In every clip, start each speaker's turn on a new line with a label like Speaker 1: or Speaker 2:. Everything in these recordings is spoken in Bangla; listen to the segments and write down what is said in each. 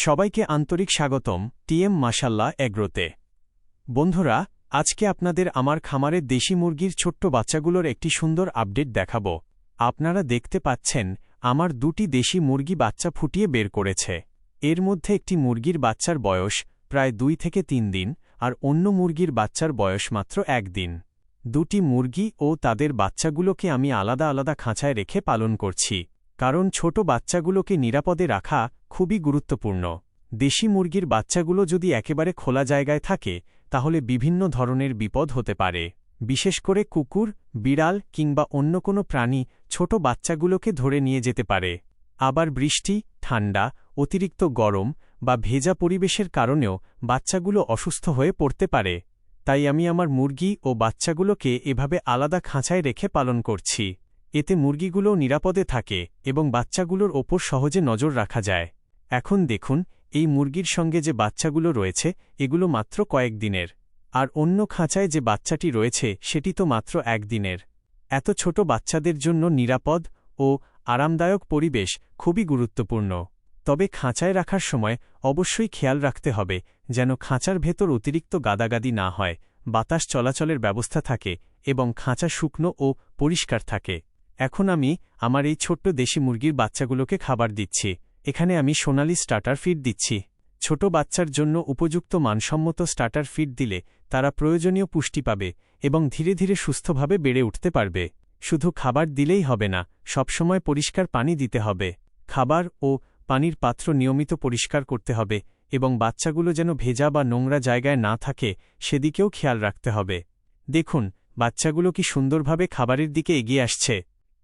Speaker 1: সবাইকে আন্তরিক স্বাগতম টিএম মাশাল্লাহ এগ্রোতে। বন্ধুরা, আজকে আপনাদের আমার খামারের দেশি মুরগির ছোট্ট বাচ্চাগুলোর একটি সুন্দর আপডেট দেখাবো। আপনারা দেখতে পাচ্ছেন আমার দুটি দেশি মুরগি বাচ্চা ফুটিয়ে বের করেছে। এর মধ্যে একটি মুরগির বাচ্চার বয়স প্রায় 2 থেকে 3 দিন, আর অন্য মুরগির বাচ্চার বয়স মাত্র 1 দিন। দুটি মুরগি ও তাদের বাচ্চাগুলোকে আমি আলাদা আলাদা খাঁচায় রেখে পালন করছি, কারণ ছোট বাচ্চাগুলোকে নিরাপদে রাখা খুবই গুরুত্বপূর্ণ। দেশি মুরগির বাচ্চাগুলো যদি একেবারে খোলা জায়গায় থাকে তাহলে বিভিন্ন ধরনের বিপদ হতে পারে। বিশেষ করে কুকুর, বিড়াল কিংবা অন্য কোনো প্রাণী ছোট বাচ্চাগুলোকে ধরে নিয়ে যেতে পারে। আবার বৃষ্টি, ঠান্ডা, অতিরিক্ত গরম বা ভেজা পরিবেশের কারণেও বাচ্চাগুলো অসুস্থ হয়ে পড়তে পারে। তাই আমি আমার মুরগি ও বাচ্চাগুলোকে এভাবে আলাদা খাঁচায় রেখে পালন করছি। এতে মুরগিগুলোও নিরাপদে থাকে এবং বাচ্চাগুলোর ওপর সহজে নজর রাখা যায়। এখন দেখুন, এই মুরগির সঙ্গে যে বাচ্চাগুলো রয়েছে এগুলো মাত্র কয়েকদিনের, আর অন্য খাঁচায় যে বাচ্চাটি রয়েছে সেটি তো মাত্র 1 দিনের। এত ছোট বাচ্চাদের জন্য নিরাপদ ও আরামদায়ক পরিবেশ খুবই গুরুত্বপূর্ণ। তবে খাঁচায় রাখার সময় অবশ্যই খেয়াল রাখতে হবে যেন খাঁচার ভেতর অতিরিক্ত গাদাগাদি না হয়, বাতাস চলাচলের ব্যবস্থা থাকে এবং খাঁচা শুকনো ও পরিষ্কার থাকে। এখন আমি আমার এই ছোট্ট দেশি মুরগির বাচ্চাগুলোকে খাবার দিচ্ছি। এখানে আমি সোনালি স্টার্টার ফিড দিচ্ছি। ছোট বাচ্চার জন্য উপযুক্ত মানসম্মত স্টার্টার ফিড দিলে তারা প্রয়োজনীয় পুষ্টি পাবে এবং ধীরে ধীরে সুস্থভাবে বেড়ে উঠতে পারবে। শুধু খাবার দিলেই হবে না, সবসময় পরিষ্কার পানি দিতে হবে। খাবার ও পানির পাত্র নিয়মিত পরিষ্কার করতে হবে এবং বাচ্চাগুলো যেন ভেজা বা নোংরা জায়গায় না থাকে সেদিকেও খেয়াল রাখতে হবে। দেখুন, বাচ্চাগুলো কি সুন্দরভাবে খাবারের দিকে এগিয়ে আসছে।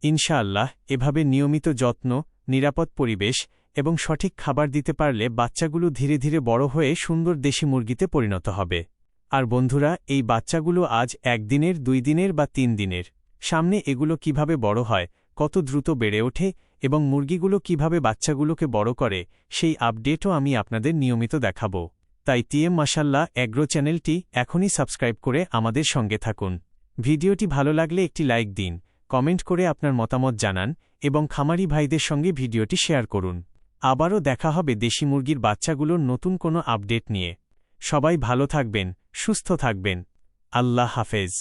Speaker 1: ইনশাআল্লাহ এভাবে নিয়মিত যত্ন, নিরাপদ পরিবেশ এবং সঠিক খাবার দিতে পারলে বাচ্চাগুলো ধীরে ধীরে বড় হয়ে সুন্দর দেশি মুরগিতে পরিণত হবে। আর বন্ধুরা, এই বাচ্চাগুলো আজ 1 দিনের, 2 দিনের বা 3 দিনের। সামনে এগুলো কিভাবে বড় হয়, কত দ্রুত বেড়ে ওঠে এবং মুরগিগুলো কিভাবে বাচ্চাগুলোকে বড় করে সেই আপডেটও আমি আপনাদের নিয়মিত দেখাবো। তাই টিএম মাশাল্লাহ এগ্রো চ্যানেলটি এখনই সাবস্ক্রাইব করে আমাদের সঙ্গে থাকুন। ভিডিওটি ভালো লাগলে একটি লাইক দিন, কমেন্ট করে আপনার মতামত জানান এবং খামারি ভাইদের সঙ্গে ভিডিওটি শেয়ার করুন। আবারও দেখা হবে দেশি মুরগির বাচ্চাগুলোর নতুন কোনো আপডেট নিয়ে। সবাই ভালো থাকবেন, সুস্থ থাকবেন। আল্লাহ হাফেজ।